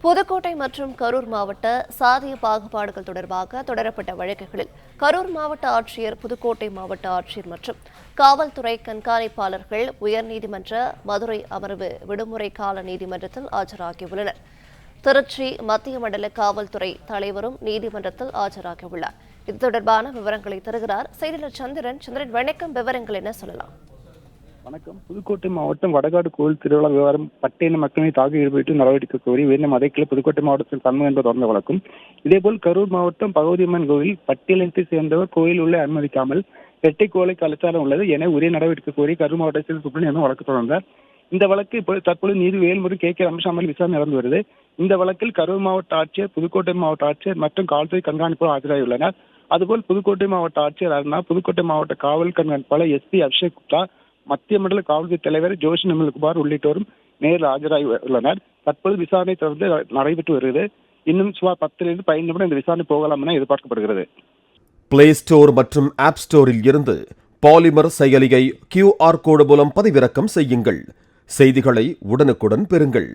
புதுக்கோட்டை மற்றும் கரூர் மாவட்ட சாதிய பாகுபாடுகள் தொடர்பாக தொடரப்பட்ட வழக்குகளில் கரூர் மாவட்ட ஆட்சியர், புதுக்கோட்டை மாவட்ட ஆட்சியர் மற்றும் காவல்துறை கண்காணிப்பாளர்கள் உயர்நீதிமன்ற மதுரை அமர்வு விடுமுறை கால நீதிமன்றத்தில் ஆஜராகியுள்ளனர். திருச்சி மத்திய மண்டல காவல்துறை தலைவரும் நீதிமன்றத்தில் ஆஜராகியுள்ளார். இது தொடர்பான விவரங்களை தருகிறார் செய்தியாளர் சந்திரன். வணக்கம், விவரங்கள் என்ன சொல்லலாம்? வணக்கம். புதுக்கோட்டை மாவட்டம் வடகாடு கோயில் திருவிழா விவகாரம் பட்டியலின மக்களை தாக்க ஈடுபட்டு நடவடிக்கை கோரி உயர்ந்த மதைக்கில் புதுக்கோட்டை மாவட்டத்தில் சண்முகம் என்பது தொடர்ந்த வழக்கும். இதேபோல் கரூர் மாவட்டம் பகவதியம்மன் கோயில் பட்டியலினத்தை சேர்ந்தவர் கோயில் உள்ள அனுமதிக்காமல் இரட்டை கோலை கலாச்சாரம் உள்ளது என உரிய நடவடிக்கை கோரி கரூர் மாவட்டத்தில் சுப்ரீம் வழக்கு தொடர்ந்தார். இந்த வழக்கு தற்போது நீதி வேல்முறை கே ராமசாமி விசாரணை நடந்து வருது. இந்த வழக்கில் கரூர் மாவட்ட ஆட்சியர், புதுக்கோட்டை மாவட்ட ஆட்சியர் மற்றும் காவல்துறை கண்காணிப்பாளர் ஆஜராகியுள்ளனர். அதுபோல் புதுக்கோட்டை மாவட்ட ஆட்சியர் அருணா, புதுக்கோட்டை மாவட்ட காவல் கண்காணிப்பாளர் SP அபிஷேக் குப்தா, மத்திய மண்டல காவல்துறை தலைவர் ஜோஷி நிமல்குமார் உள்ளிட்டோரும் நேரில் ஆஜராகி உள்ளனர். தற்போது விசாரணை தொடர்ந்து நடைபெற்று வருகிறது. இன்னும் சுமார் 10 to 15 நிமிடம் இந்த விசாரணை போகலாம் என எதிர்பார்க்கப்படுகிறது. பிளே ஸ்டோர் மற்றும் ஆப் ஸ்டோரில் இருந்து பாலிமர் செயலியை QR கோடு மூலம் பதிவிறக்கம் செய்யுங்கள். செய்திகளை உடனுக்குடன் பெறுங்கள்.